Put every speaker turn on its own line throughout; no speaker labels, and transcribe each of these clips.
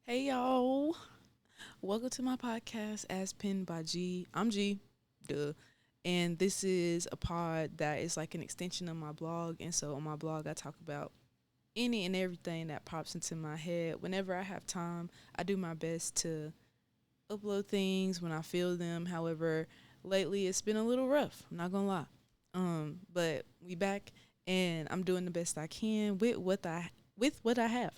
Hey y'all, welcome to my podcast as pinned by G. I'm G, duh. And this is a pod that is like an extension of my blog. And so on my blog, I talk about any and everything that pops into my head. Whenever I have time, I do my best to upload things when I feel them. However, lately it's been a little rough. I'm not gonna lie. But we back, and I'm doing the best I can with what I have.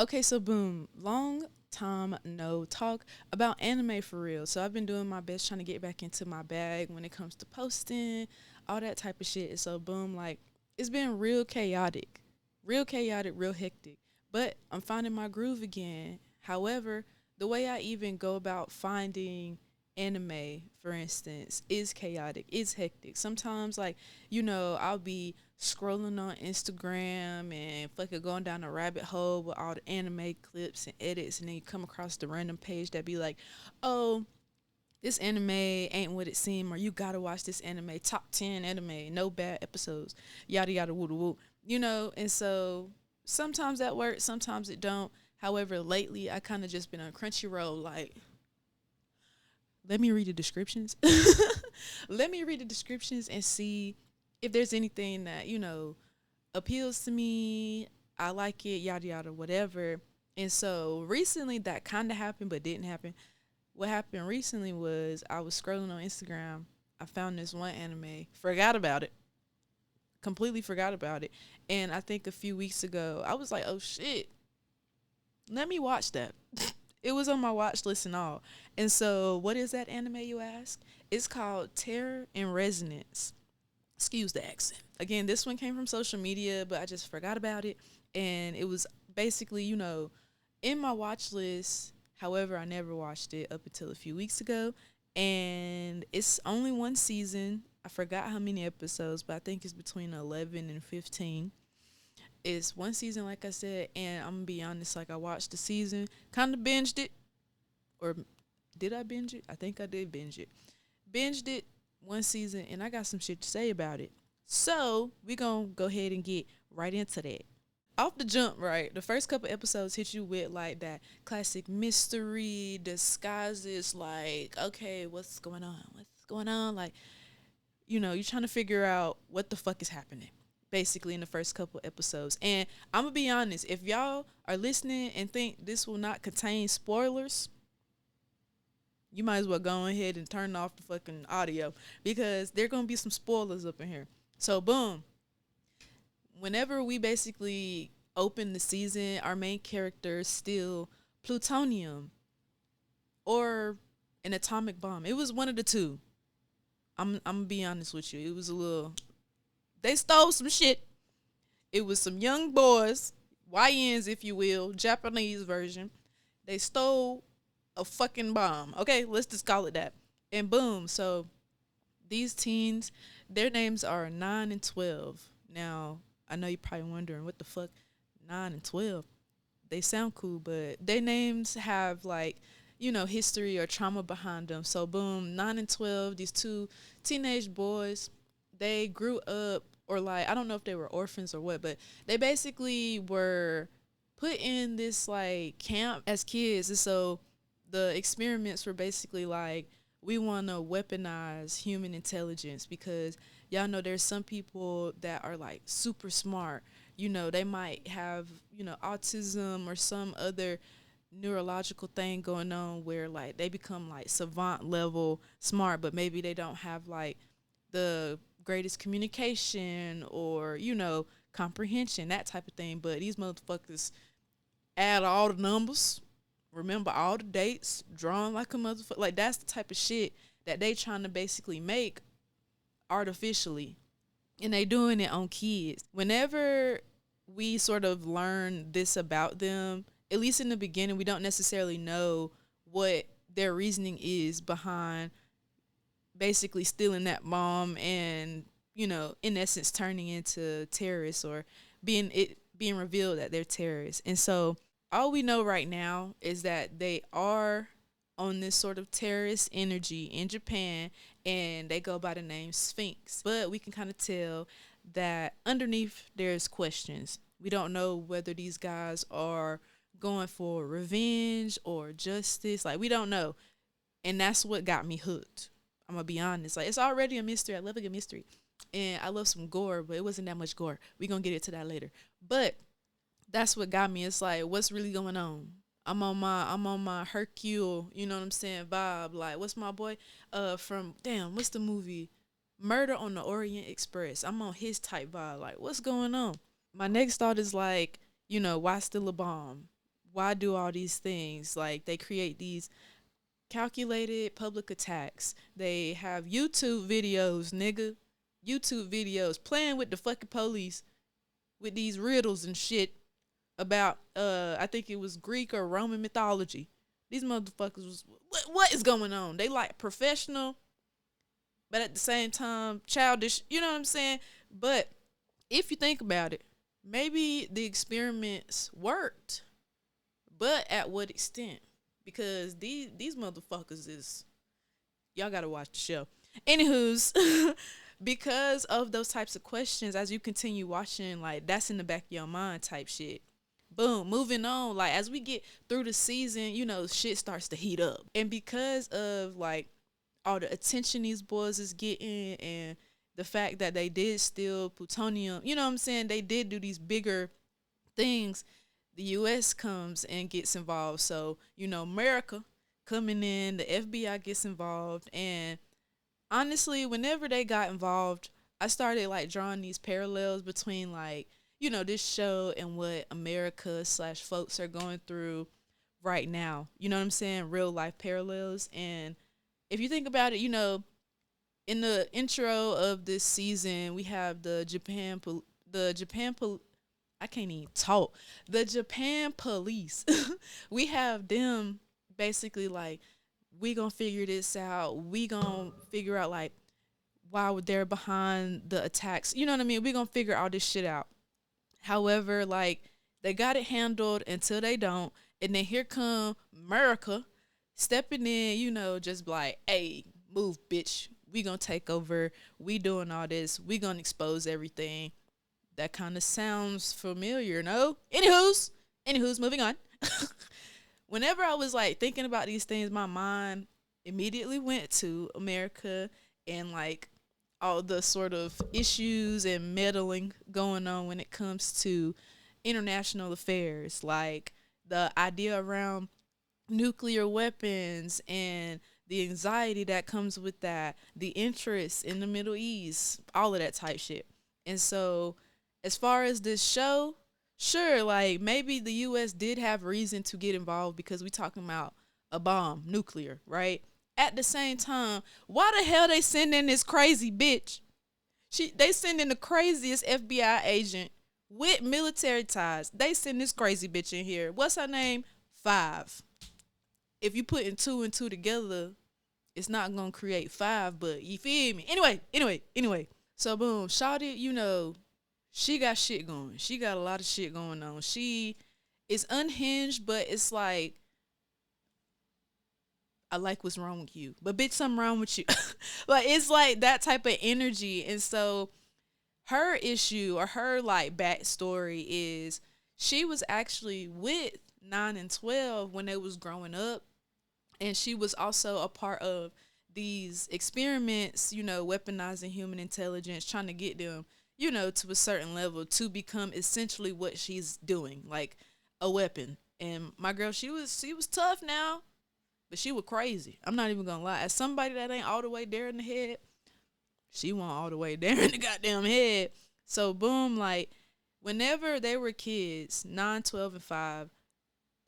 Okay, so boom, long time no talk about anime for real. So I've been doing my best trying to get back into my bag when it comes to posting, all that type of shit. And so boom, like it's been real chaotic, real hectic. But I'm finding my groove again. However, the way I even go about finding anime, for instance, is chaotic, is hectic. Sometimes, like, I'll be scrolling on Instagram and fucking going down a rabbit hole with all the anime clips and edits, and then you come across the random page that be like, oh, this anime ain't what it seemed, or you gotta watch this anime, top 10 anime, no bad episodes, yada yada woo woo. And so sometimes that works, sometimes it don't. However, lately I kind of just been on Crunchyroll, like, let me read the descriptions. Let me read the descriptions and see if there's anything that, appeals to me. I like it, yada yada, whatever. And so recently that kind of happened, but didn't happen. What happened recently was I was scrolling on Instagram. I found this one anime, forgot about it, completely forgot about it. And I think a few weeks ago, I was like, oh shit, let me watch that. It was on my watch list and all. And so, what is that anime, you ask? It's called Terror and Resonance. Excuse the accent. Again, this one came from social media, but I just forgot about it. And it was basically, in my watch list. However, I never watched it up until a few weeks ago. And it's only one season. I forgot how many episodes, but I think it's between 11 and 15. It's one season, like I said, and I'm gonna be honest, like I watched the season, kind of binged it, or did I binge it? I think I did binge it. Binged it one season, and I got some shit to say about it. So we gonna go ahead and get right into that. Off the jump, right? The first couple episodes hit you with like that classic mystery disguises, like, okay, what's going on? What's going on? Like, you're trying to figure out what the fuck is happening, basically, in the first couple episodes. And I'm gonna be honest, if y'all are listening and think this will not contain spoilers, you might as well go ahead and turn off the fucking audio because there gonna be some spoilers up in here. So boom, whenever we basically open the season, our main character steal plutonium or an atomic bomb. It was one of the two. I'm gonna be honest with you. It was a little. They stole some shit. It was some young boys, YNs if you will, Japanese version. They stole a fucking bomb. Okay, let's just call it that. And boom, so these teens, their names are 9 and 12. Now, I know you're probably wondering what the fuck 9 and 12. They sound cool, but their names have like, history or trauma behind them. So boom, 9 and 12, these two teenage boys, they grew up, or like, I don't know if they were orphans or what, but they basically were put in this like camp as kids. And so the experiments were basically like, we want to weaponize human intelligence because y'all know there's some people that are like super smart. They might have, autism or some other neurological thing going on where like they become like savant level smart, but maybe they don't have like the greatest communication or, comprehension, that type of thing. But these motherfuckers add all the numbers, remember all the dates, drawn like a motherfucker. Like that's the type of shit that they trying to basically make artificially, and they doing it on kids. Whenever we sort of learn this about them, at least in the beginning, we don't necessarily know what their reasoning is behind basically stealing that bomb and, in essence turning into terrorists or being revealed that they're terrorists. And so all we know right now is that they are on this sort of terrorist energy in Japan, and they go by the name Sphinx. But we can kind of tell that underneath there's questions. We don't know whether these guys are going for revenge or justice. Like we don't know. And that's what got me hooked. I'm gonna be honest. Like it's already a mystery. I love a good mystery. And I love some gore, but it wasn't that much gore. We gonna get into that later. But that's what got me. It's like, what's really going on? I'm on my Hercule, you know what I'm saying, vibe. Like, what's my boy? From damn, what's the movie? Murder on the Orient Express. I'm on his type vibe. Like, what's going on? My next thought is like, why still a bomb? Why do all these things? Like they create these calculated public attacks. They have YouTube videos, nigga. YouTube videos playing with the fucking police with these riddles and shit about I think it was Greek or Roman mythology. These motherfuckers was what is going on? They like professional, but at the same time childish. You know what I'm saying? But if you think about it, maybe the experiments worked, but at what extent? Because these motherfuckers is y'all gotta watch the show. Anywho's, because of those types of questions, as you continue watching, like that's in the back of your mind type shit. Boom, moving on. Like as we get through the season, shit starts to heat up. And because of like all the attention these boys is getting and the fact that they did steal plutonium, you know what I'm saying? They did do these bigger things. The US comes and gets involved. So, America coming in, the FBI gets involved. And honestly, whenever they got involved, I started like drawing these parallels between like, this show and what America slash folks are going through right now. You know what I'm saying? Real life parallels. And if you think about it, in the intro of this season, we have I can't even talk. The Japan police. We have them basically like, we gonna figure this out. We gonna figure out like why they're behind the attacks. You know what I mean? We gonna figure all this shit out. However, like they got it handled until they don't, and then here come America stepping in. Just like, hey, move, bitch. We gonna take over. We doing all this. We gonna expose everything. That kind of sounds familiar, no? Anywho's, moving on. Whenever I was like thinking about these things, my mind immediately went to America and like all the sort of issues and meddling going on when it comes to international affairs, like the idea around nuclear weapons and the anxiety that comes with that, the interest in the Middle East, all of that type shit. And so, as far as this show, sure, like maybe the US did have reason to get involved because we talking about a bomb, nuclear, right? At the same time, why the hell they send in this crazy bitch? They send in the craziest FBI agent with military ties. They send this crazy bitch in here. What's her name? Five. If you putting two and two together, it's not gonna create five, but you feel me? Anyway. So boom, Shawty, she got shit going. She got a lot of shit going on. She is unhinged, but it's like, I like what's wrong with you. But bitch, something wrong with you. Like it's like that type of energy. And so her issue or her like backstory is she was actually with 9 and 12 when they was growing up. And she was also a part of these experiments, weaponizing human intelligence, trying to get them, to a certain level to become essentially what she's doing, like a weapon. And my girl, she was tough now, but she was crazy. I'm not even gonna lie. As somebody that ain't all the way there in the head, she wasn't all the way there in the goddamn head. So boom, like whenever they were kids, 9, 12, and 5,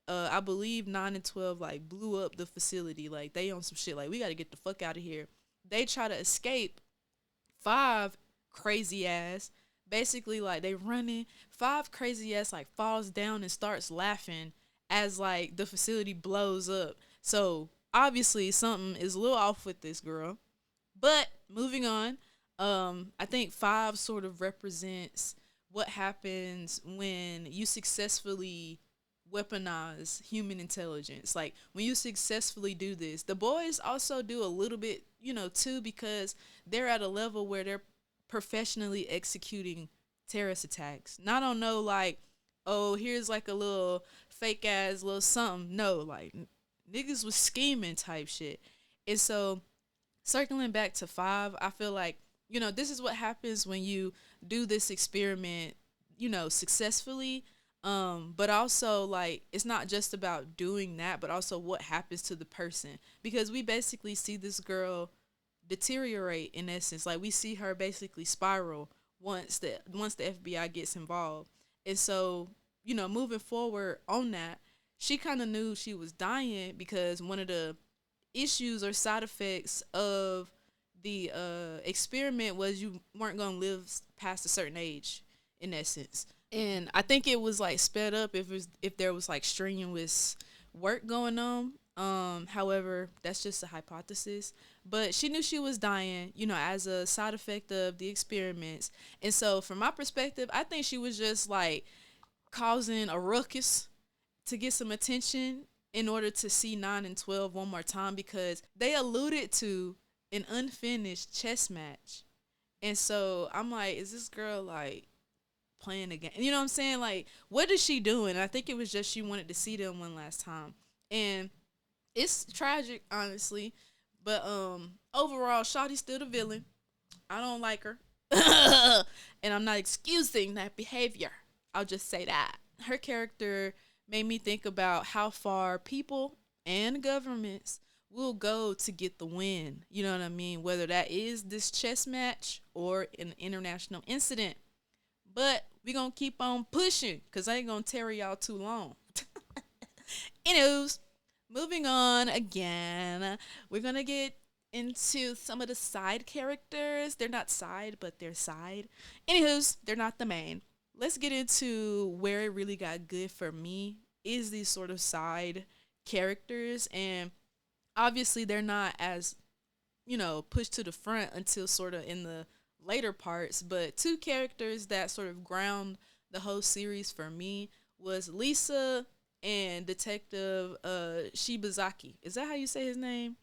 I believe 9 and 12 like blew up the facility. Like they on some shit like, we gotta get the fuck out of here. They try to escape. 5, crazy ass, basically like they running. 5, crazy ass, like falls down and starts laughing as like the facility blows up. So obviously something is a little off with this girl. But moving on, I think 5 sort of represents what happens when you successfully weaponize human intelligence. Like when you successfully do this, the boys also do a little bit, too, because they're at a level where they're professionally executing terrorist attacks. Not on no like, oh, here's like a little fake ass little something. No, like niggas was scheming type shit. And so circling back to five, I feel like, this is what happens when you do this experiment, successfully. But also like it's not just about doing that, but also what happens to the person. Because we basically see this girl deteriorate in essence. Like we see her basically spiral once the FBI gets involved. And so, moving forward on that, she kind of knew she was dying because one of the issues or side effects of the experiment was you weren't going to live past a certain age in essence. And I think it was like sped up if there was like strenuous work going on. However, that's just a hypothesis. But she knew she was dying, as a side effect of the experiments. And so, from my perspective, I think she was just like causing a ruckus to get some attention in order to see 9 and 12 one more time because they alluded to an unfinished chess match. And so I'm like, is this girl like playing a game? You know what I'm saying? Like, what is she doing? I think it was just she wanted to see them one last time. And it's tragic, honestly. But overall, Shawty's still the villain. I don't like her. And I'm not excusing that behavior. I'll just say that. Her character made me think about how far people and governments will go to get the win. You know what I mean? Whether that is this chess match or an international incident. But we going to keep on pushing because I ain't going to tarry y'all too long. Anyways, moving on again. We're going to get into some of the side characters. They're not side, but they're side. Anywho's, they're not the main. Let's get into where it really got good for me is these sort of side characters. And obviously they're not as, pushed to the front until sort of in the later parts. But two characters that sort of ground the whole series for me was Lisa and Detective Shibazaki. Is that how you say his name?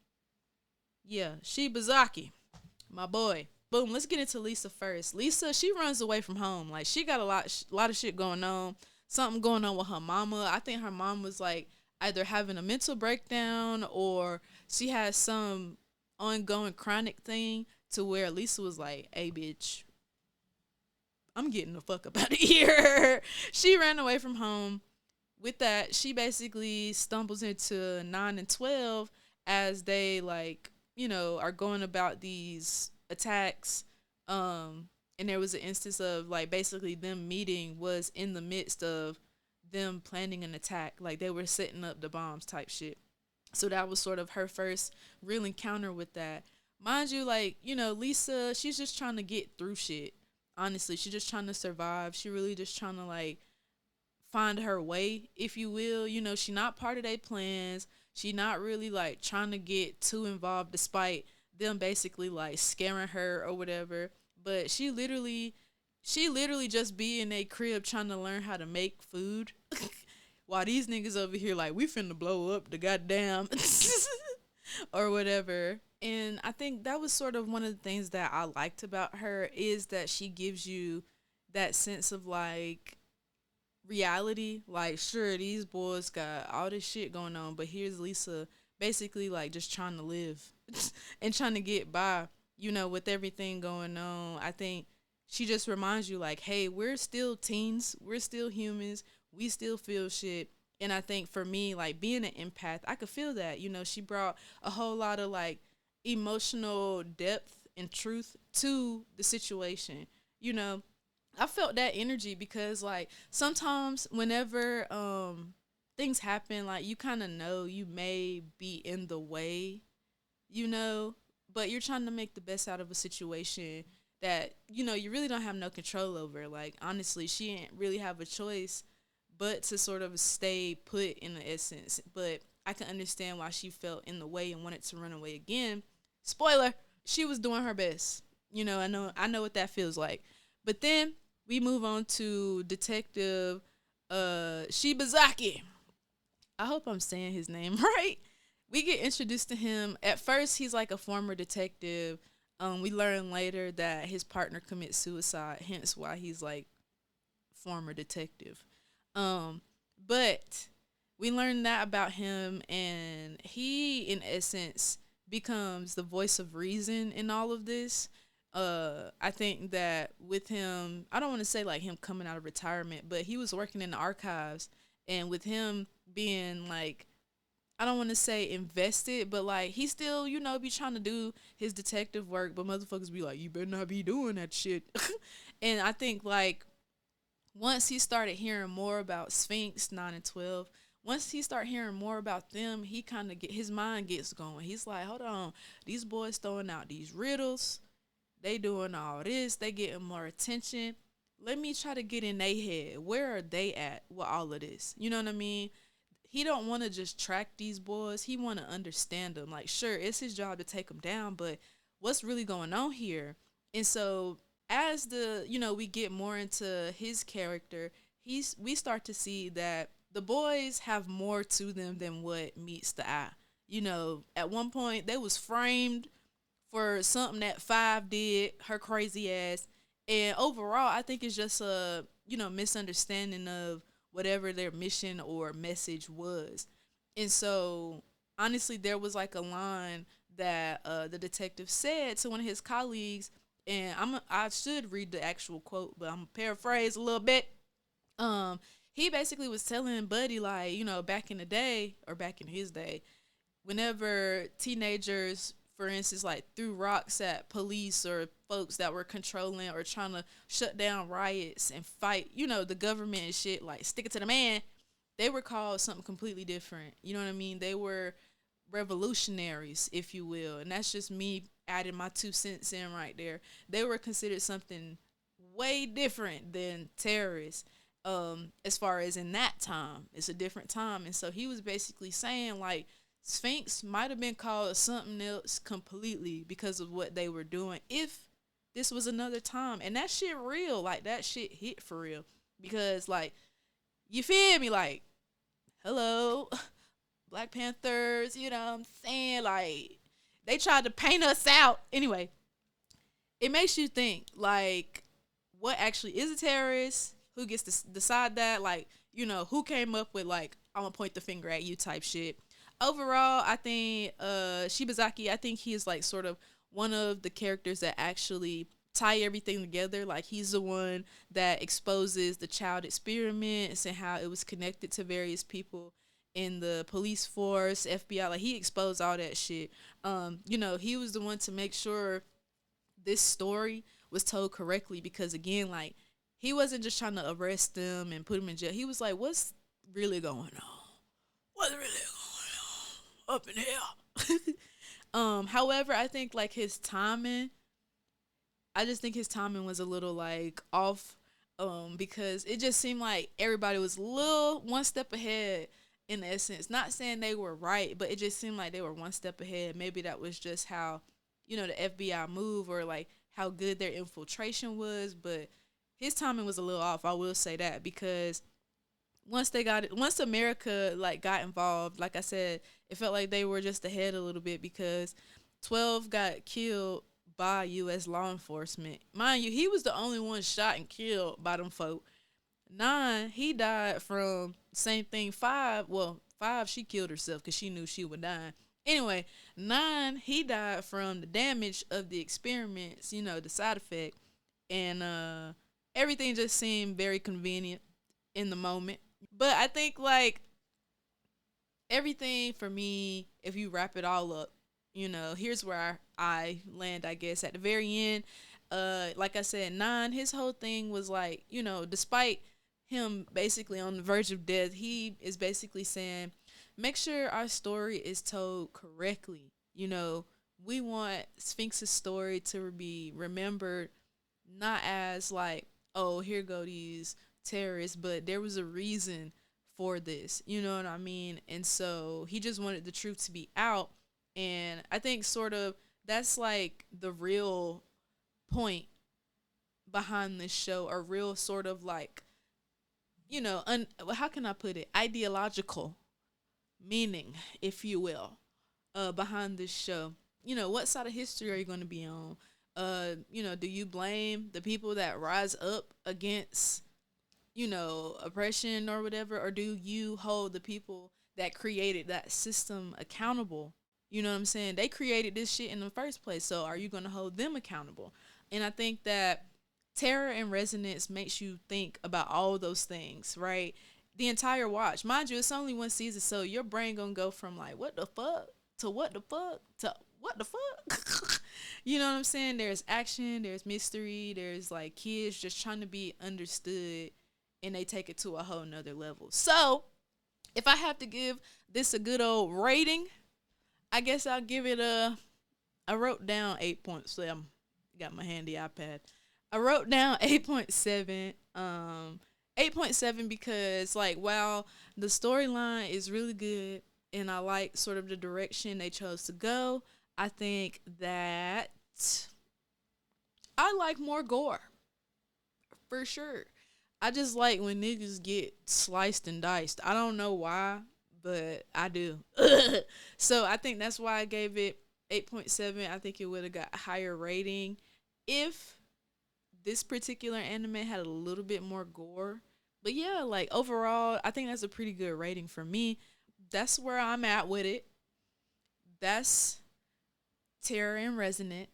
Yeah, Shibazaki, my boy. Boom, let's get into Lisa first. Lisa, she runs away from home. Like, she got a lot of shit going on. Something going on with her mama. I think her mom was, like, either having a mental breakdown or she has some ongoing chronic thing to where Lisa was like, hey, bitch, I'm getting the fuck up out of here. She ran away from home. With that, she basically stumbles into 9 and 12 as they, like, are going about these attacks. And there was an instance of, like, basically them meeting was in the midst of them planning an attack. Like, they were setting up the bombs type shit. So that was sort of her first real encounter with that. Mind you, like, Lisa, she's just trying to get through shit. Honestly, she's just trying to survive. She really just trying to, like, find her way, if you will. She not part of their plans. She not really like trying to get too involved despite them basically like scaring her or whatever. But she literally just be in a crib trying to learn how to make food. While these niggas over here like, we finna blow up the goddamn or whatever. And I think that was sort of one of the things that I liked about her is that she gives you that sense of like reality. Like, sure, these boys got all this shit going on, but here's Lisa basically like just trying to live and trying to get by, with everything going on. I think she just reminds you like, hey, we're still teens, we're still humans, we still feel shit. And I think for me, like being an empath, I could feel that. She brought a whole lot of like emotional depth and truth to the situation. I felt that energy because like sometimes whenever things happen, like you kind of know you may be in the way, but you're trying to make the best out of a situation that you really don't have no control over. Like honestly, she didn't really have a choice but to sort of stay put in the essence. But I can understand why she felt in the way and wanted to run away again. Spoiler, she was doing her best. I know what that feels like. But then we move on to Detective Shibazaki. I hope I'm saying his name right. We get introduced to him. At first, he's like a former detective. We learn later that his partner commits suicide, hence why he's like former detective. But we learn that about him, and he, in essence, becomes the voice of reason in all of this. I think that with him, I don't want to say like him coming out of retirement, but he was working in the archives, and with him being like, I don't want to say invested, but like he still, be trying to do his detective work, but motherfuckers be like, you better not be doing that shit. And I think like once he started hearing more about Sphinx 9 and 12, once he start hearing more about them, he kind of get his mind gets going. He's like, hold on, these boys throwing out these riddles, they doing all this, they getting more attention. Let me try to get in their head. Where are they at with all of this? You know what I mean? He don't want to just track these boys. He want to understand them. Like, sure, it's his job to take them down, but what's really going on here? And so, as we get more into his character, we start to see that the boys have more to them than what meets the eye. At one point they was framed for something that Five did, her crazy ass. And overall, I think it's just a, misunderstanding of whatever their mission or message was. And so, honestly, there was like a line that the detective said to one of his colleagues, and I should read the actual quote, but I'm gonna paraphrase a little bit. Um, he basically was telling Buddy, like, back in the day, or back in his day, whenever teenagers, for instance, like threw rocks at police or folks that were controlling or trying to shut down riots and fight, the government and shit, like stick it to the man, they were called something completely different. You know what I mean? They were revolutionaries, if you will. And that's just me adding my 2 cents in right there. They were considered something way different than terrorists. As far as in that time, it's a different time. And so he was basically saying like Sphinx might have been called something else completely because of what they were doing if this was another time. And that shit real. Like that shit hit for real. Because like, you feel me? Like, hello, Black Panthers, you know what I'm saying? Like, they tried to paint us out. Anyway, it makes you think, like, what actually is a terrorist? Who gets to decide that? Like, who came up with, like, I'm going to point the finger at you type shit. Overall, I think Shibazaki, I think he is, like, sort of one of the characters that actually tie everything together. Like, he's the one that exposes the child experiments and how it was connected to various people in the police force, FBI. Like, he exposed all that shit. He was the one to make sure this story was told correctly because, again, like, he wasn't just trying to arrest them and put them in jail. He was like, what's really going on? What's really going on up in here? However, I think like his timing, I just think his timing was a little like off. Because it just seemed like everybody was a little one step ahead in essence. Not saying they were right, but it just seemed like they were one step ahead. Maybe that was just how, the FBI move or like how good their infiltration was, but his timing was a little off. I will say that because once America like got involved, like I said, it felt like they were just ahead a little bit because 12 got killed by U.S. law enforcement. Mind you, he was the only one shot and killed by them folk. 9, he died from same thing. 5, well, 5 she killed herself because she knew she would die. Anyway, 9, he died from the damage of the experiments, the side effect, and everything just seemed very convenient in the moment. But I think like everything for me, if you wrap it all up, here's where I land, I guess, at the very end. Like I said, 9, his whole thing was like, despite him basically on the verge of death, he is basically saying, make sure our story is told correctly. We want Sphinx's story to be remembered not as like, oh, here go these terrorists, but there was a reason for this. You know what I mean? And so he just wanted the truth to be out. And I think sort of that's like the real point behind this show, or real sort of like, how can I put it? Ideological meaning, if you will, behind this show. What side of history are you going to be on? Do you blame the people that rise up against, oppression or whatever, or do you hold the people that created that system accountable. You know what I'm saying? They created this shit in the first place. So are you going to hold them accountable? And I think that terror and resonance makes you think about all those things, right? The entire watch. Mind you, it's only one season, so your brain going to go from like, what the fuck? To what the fuck? To what the fuck? You know what I'm saying? There's action, there's mystery, there's like kids just trying to be understood, and they take it to a whole nother level. So if I have to give this a good old rating, I guess I'll give it a. I wrote down 8.7. Got my handy iPad. I wrote down 8.7. 8.7 because like while the storyline is really good and I like sort of the direction they chose to go, I think that I like more gore for sure. I just like when niggas get sliced and diced. I don't know why, but I do. So I think that's why I gave it 8.7. I think it would have got a higher rating if this particular anime had a little bit more gore. But yeah, like overall, I think that's a pretty good rating for me. That's where I'm at with it. That's Terror and Resonance.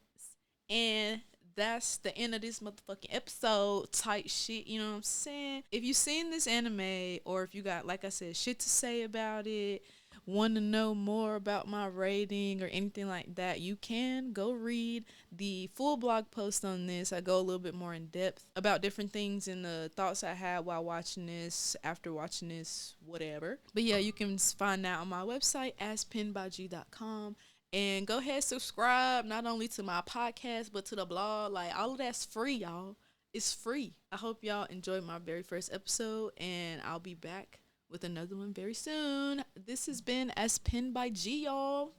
And that's the end of this motherfucking episode type shit, you know what I'm saying? If you seen this anime or if you got, like I said, shit to say about it, want to know more about my rating or anything like that, you can go read the full blog post on this. I go a little bit more in depth about different things and the thoughts I had while watching this, after watching this, whatever. But yeah, you can find that on my website, aspinbyg.com. And go ahead, subscribe not only to my podcast, but to the blog. Like, all of that's free, y'all. It's free. I hope y'all enjoyed my very first episode, and I'll be back with another one very soon. This has been As Pinned by G, y'all.